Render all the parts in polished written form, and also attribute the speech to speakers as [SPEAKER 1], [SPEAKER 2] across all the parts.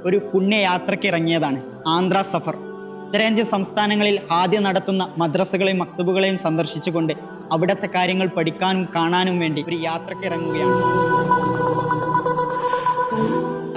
[SPEAKER 1] ഒരു പുണ്യയാത്രയ്ക്ക് ഇറങ്ങിയതാണ് ആന്ധ്ര സഫർ. ഉത്തരേന്ത്യൻ സംസ്ഥാനങ്ങളിൽ ആദ്യം നടത്തുന്ന മദ്രസകളെയും മക്തബുകളെയും സന്ദർശിച്ചുകൊണ്ട് അവിടുത്തെ കാര്യങ്ങൾ പഠിക്കാനും കാണാനും വേണ്ടി ഒരു യാത്രയ്ക്ക് ഇറങ്ങുകയാണ്.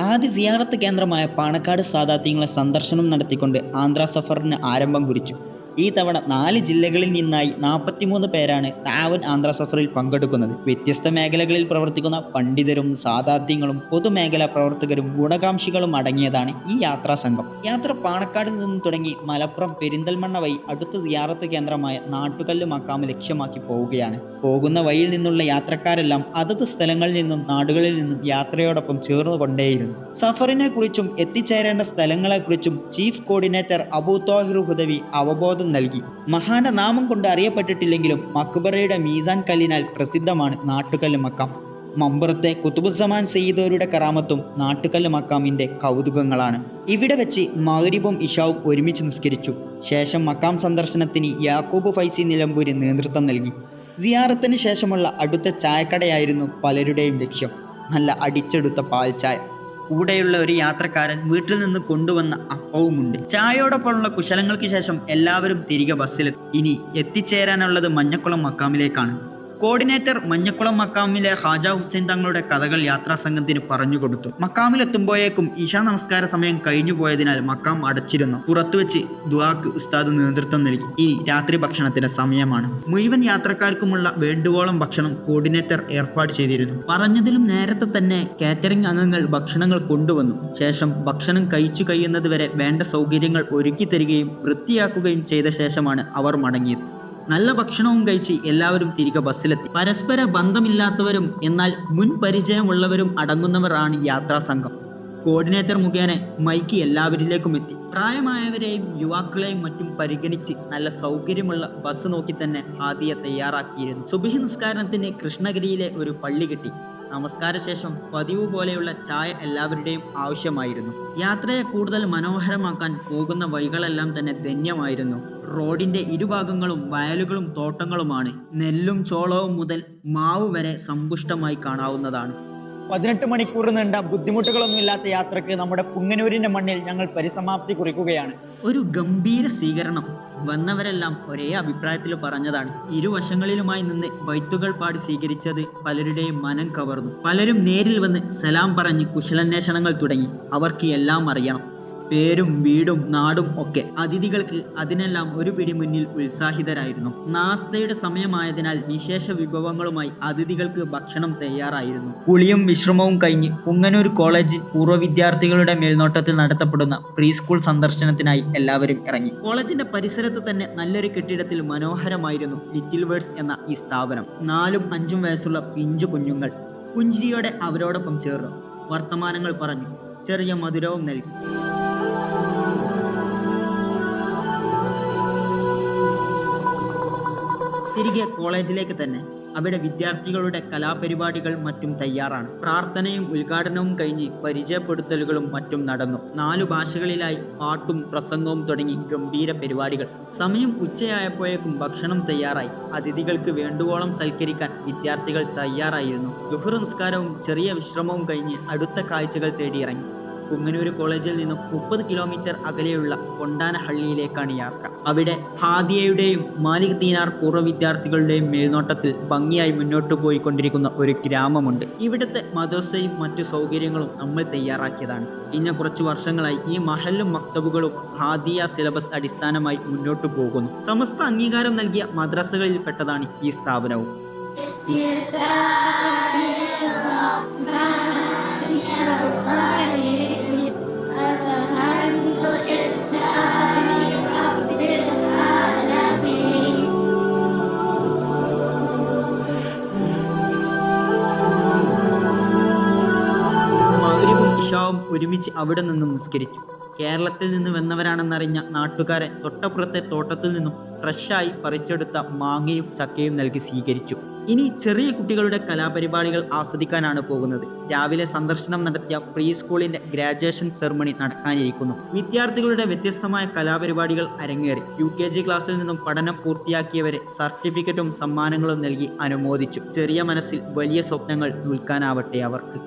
[SPEAKER 2] ആദ്യ സിയാറത്ത് കേന്ദ്രമായ പാണക്കാട് സാദാത്യങ്ങളെ സന്ദർശനം നടത്തിക്കൊണ്ട് ആന്ധ്ര സഫറിന് ആരംഭം കുറിച്ചു. ഈ തവണ 4 ജില്ലകളിൽ നിന്നായി 43 പേരാണ് താവൻ ആന്ധ്ര സഫറിൽ പങ്കെടുക്കുന്നത്. വ്യത്യസ്ത മേഖലകളിൽ പ്രവർത്തിക്കുന്ന പണ്ഡിതരും സാദാത്യങ്ങളും പൊതുമേഖലാ പ്രവർത്തകരും ഗുണകാംക്ഷികളും അടങ്ങിയതാണ് ഈ യാത്രാ സംഘം. യാത്ര പാണക്കാട് നിന്നും തുടങ്ങി മലപ്പുറം പെരിന്തൽമണ്ണ വഴി അടുത്ത സിയാറത്ത് കേന്ദ്രമായ നാട്ടുകല്ല് മക്കാമ് ലക്ഷ്യമാക്കി പോവുകയാണ്. പോകുന്ന വഴിയിൽ നിന്നുള്ള യാത്രക്കാരെല്ലാം അതത് സ്ഥലങ്ങളിൽ നിന്നും നാടുകളിൽ നിന്നും യാത്രയോടൊപ്പം ചേർന്നുകൊണ്ടേയിരുന്നു. സഫറിനെ കുറിച്ചും എത്തിച്ചേരേണ്ട സ്ഥലങ്ങളെക്കുറിച്ചും ചീഫ് കോർഡിനേറ്റർ അബൂ ത്വാഹിർ ഹുദവി അവബോധം നൽകി. മഹാന്റെ നാമം കൊണ്ട് അറിയപ്പെട്ടിട്ടില്ലെങ്കിലും മക്ബറയുടെ മീസാൻ കല്ലിനാൽ പ്രസിദ്ധമാണ് നാട്ടുകല്ല് മക്കാം. മമ്പുറത്തെ കുതുബുസ്സമാൻ സയ്യിദോരുടെ കറാമത്തും നാട്ടുകല്ല് മക്കാമിന്റെ കൗതുകങ്ങളാണ്. ഇവിടെ വെച്ച് മഗ്രിബും ഇശാവും ഒരുമിച്ച് നിസ്കരിച്ചു. ശേഷം മക്കാം സന്ദർശനത്തിന് യാക്കൂബ് ഫൈസി നിലമ്പൂര് നേതൃത്വം നൽകി. സിയാറത്തിന് ശേഷമുള്ള അടുത്ത ചായക്കടയായിരുന്നു പലരുടെയും ലക്ഷ്യം. നല്ല അടിച്ചെടുത്ത പാൽ ചായ. കൂടെയുള്ള ഒരു യാത്രക്കാരൻ വീട്ടിൽ നിന്ന് കൊണ്ടുവന്ന അപ്പവുമുണ്ട്. ചായയോടൊപ്പമുള്ള കുശലങ്ങൾക്ക് ശേഷം എല്ലാവരും തിരികെ ബസ്സിലെത്തി. ഇനി എത്തിച്ചേരാനുള്ളത് മഞ്ഞക്കുളം മക്കാമിലേക്കാണ്. കോർഡിനേറ്റർ മഞ്ഞക്കുളം മക്കാമിലെ ഹാജ ഹുസൈൻ തങ്ങളുടെ കഥകൾ യാത്രാ സംഘത്തിന് പറഞ്ഞുകൊടുത്തു. മക്കാമിലെത്തുമ്പോഴേക്കും ഇശാ നമസ്കാര സമയം കഴിഞ്ഞു പോയതിനാൽ മക്കാം അടച്ചിരുന്നു. പുറത്തുവെച്ച് ദുആക്ക് ഉസ്താദ് നേതൃത്വം നൽകി. ഇനി രാത്രി ഭക്ഷണത്തിന്റെ സമയമാണ്. മുഴുവൻ യാത്രക്കാർക്കുമുള്ള വേണ്ടുവോളം ഭക്ഷണം കോർഡിനേറ്റർ ഏർപ്പാട് ചെയ്തിരുന്നു. പറഞ്ഞതിലും നേരത്തെ തന്നെ കാറ്ററിംഗ് അംഗങ്ങൾ ഭക്ഷണങ്ങൾ കൊണ്ടുവന്നു. ശേഷം ഭക്ഷണം കഴിച്ചു കഴിയുന്നത് വരെ വേണ്ട സൗകര്യങ്ങൾ ഒരുക്കി തരികയും വൃത്തിയാക്കുകയും ചെയ്ത ശേഷമാണ് അവർ മടങ്ങിയത്. നല്ല ഭക്ഷണവും കഴിച്ച് എല്ലാവരും തിരികെ ബസ്സിലെത്തി. പരസ്പര ബന്ധമില്ലാത്തവരും എന്നാൽ മുൻ പരിചയമുള്ളവരും അടങ്ങുന്നവരാണ് യാത്രാ സംഘം. കോർഡിനേറ്റർ മുഖേന മൈക്ക് എല്ലാവരിലേക്കും എത്തി. പ്രായമായവരെയും യുവാക്കളെയും മറ്റും പരിഗണിച്ച് നല്ല സൗകര്യമുള്ള ബസ് നോക്കി തന്നെ ഹാദിയ തയ്യാറാക്കിയിരുന്നു. സുബ്ഹി നിസ്കാരത്തിന് കൃഷ്ണഗിരിയിലെ ഒരു പള്ളി കിട്ടി. നമസ്കാര ശേഷം പതിവ് പോലെയുള്ള ചായ എല്ലാവരുടെയും ആവശ്യമായിരുന്നു. യാത്രയെ കൂടുതൽ മനോഹരമാക്കാൻ പോകുന്ന വഴികളെല്ലാം തന്നെ ധന്യമായിരുന്നു. റോഡിന്റെ ഇരുഭാഗങ്ങളും വയലുകളും തോട്ടങ്ങളുമാണ്. നെല്ലും ചോളവും മുതൽ മാവ് വരെ സമ്പുഷ്ടമായി കാണാവുന്നതാണ്.
[SPEAKER 1] 18 മണിക്കൂർ നീണ്ട ബുദ്ധിമുട്ടുകളൊന്നുമില്ലാത്ത യാത്രക്ക് നമ്മുടെ പുങ്ങനൂരിന്റെ മണ്ണിൽ ഞങ്ങൾ പരിസമാപ്തി കുറിക്കുകയാണ്.
[SPEAKER 2] ഒരു ഗംഭീര സ്വീകരണം. വന്നവരെല്ലാം ഒരേ അഭിപ്രായത്തിൽ പറഞ്ഞതാണ്. ഇരുവശങ്ങളിലുമായി നിന്ന് ബൈത്തുകൾ പാടി സ്വീകരിച്ചത് പലരുടെയും മനം കവർന്നു. പലരും നേരിൽ വന്ന് സലാം പറഞ്ഞ് കുശലാന്വേഷണങ്ങൾ തുടങ്ങി. അവർക്ക് എല്ലാം അറിയണം, പേരും വീടും നാടും ഒക്കെ. അതിഥികൾക്ക് അതിനെല്ലാം ഒരു പിടി മുന്നിൽ ഉത്സാഹിതരായിരുന്നു. നാസ്തയുടെ സമയമായതിനാൽ വിശേഷ വിഭവങ്ങളുമായി അതിഥികൾക്ക് ഭക്ഷണം തയ്യാറായിരുന്നു. കുളിയും വിശ്രമവും കഴിഞ്ഞ് പുങ്ങനൂർ കോളേജ് പൂർവ്വ വിദ്യാർത്ഥികളുടെ മേൽനോട്ടത്തിൽ നടത്തപ്പെടുന്ന പ്രീ സ്കൂൾ സന്ദർശനത്തിനായി എല്ലാവരും ഇറങ്ങി. കോളേജിന്റെ പരിസരത്ത് തന്നെ നല്ലൊരു കെട്ടിടത്തിൽ മനോഹരമായിരുന്നു ലിറ്റിൽ വേർഡ്സ് എന്ന ഈ സ്ഥാപനം. 4ഉം 5ഉം വയസ്സുള്ള പിഞ്ചു കുഞ്ഞുങ്ങൾ പുഞ്ചിരിയോടെ അവരോടൊപ്പം ചേർന്നു. വർത്തമാനങ്ങൾ പറഞ്ഞു, ചെറിയ മധുരവും നൽകി. തിരികെ കോളേജിലേക്ക് തന്നെ. അവിടെ വിദ്യാർത്ഥികളുടെ കലാപരിപാടികൾ മറ്റും തയ്യാറാണ്. പ്രാർത്ഥനയും ഉദ്ഘാടനവും കഴിഞ്ഞ് പരിചയപ്പെടുത്തലുകളും മറ്റും നടന്നു. 4 ഭാഷകളിലായി പാട്ടും പ്രസംഗവും തുടങ്ങി ഗംഭീര പരിപാടികൾ. സമയം ഉച്ചയായപ്പോഴേക്കും ഭക്ഷണം തയ്യാറായി. അതിഥികൾക്ക് വേണ്ടുവോളം സൽക്കരിക്കാൻ വിദ്യാർത്ഥികൾ തയ്യാറായിരുന്നു. ദുഹർ നിസ്കാരവും ചെറിയ വിശ്രമവും കഴിഞ്ഞ് അടുത്ത കാഴ്ചകൾ തേടിയിറങ്ങി. പുങ്ങനൂർ കോളേജിൽ നിന്നും 30 കിലോമീറ്റർ അകലെയുള്ള കൊണ്ടാനഹള്ളിയിലേക്കാണ് യാത്ര. അവിടെ ഹാദിയയുടെയും മാലിക് ദീനാർ പൂർവ്വ വിദ്യാർത്ഥികളുടെയും മേൽനോട്ടത്തിൽ ഭംഗിയായി മുന്നോട്ട് പോയിക്കൊണ്ടിരിക്കുന്ന ഒരു ഗ്രാമമുണ്ട്. ഇവിടുത്തെ മദ്രസയും മറ്റു സൗകര്യങ്ങളും നമ്മൾ തയ്യാറാക്കിയതാണ്. കഴിഞ്ഞ കുറച്ചു വർഷങ്ങളായി ഈ മഹല്ലും മക്തബുകളും ഹാദിയ സിലബസ് അടിസ്ഥാനമായി മുന്നോട്ട് പോകുന്നു. സമസ്ത അംഗീകാരം നൽകിയ മദ്രസകളിൽ പെട്ടതാണ് ഈ സ്ഥാപനവും. ഇശാവും ഒരുമിച്ച് അവിടെ നിന്നും നിസ്കരിച്ചു. കേരളത്തിൽ നിന്ന് വന്നവരാണെന്നറിഞ്ഞ നാട്ടുകാരെ തൊട്ടപ്പുറത്തെ തോട്ടത്തിൽ നിന്നും ഫ്രഷായി പറിച്ചെടുത്ത മാങ്ങയും ചക്കയും നൽകി സ്വീകരിച്ചു. ഇനി ചെറിയ കുട്ടികളുടെ കലാപരിപാടികൾ ആസ്വദിക്കാനാണ് പോകുന്നത്. രാവിലെ സന്ദർശനം നടത്തിയ പ്രീ സ്കൂളിന്റെ ഗ്രാജുവേഷൻ സെറമണി നടക്കാനിരിക്കുന്നു. വിദ്യാർത്ഥികളുടെ വ്യത്യസ്തമായ കലാപരിപാടികൾ അരങ്ങേറി. UKG ക്ലാസ്സിൽ നിന്നും പഠനം പൂർത്തിയാക്കിയവരെ സർട്ടിഫിക്കറ്റും സമ്മാനങ്ങളും നൽകി അനുമോദിച്ചു. ചെറിയ മനസ്സിൽ വലിയ സ്വപ്നങ്ങൾ നിൽക്കാനാവട്ടെ അവർക്ക്.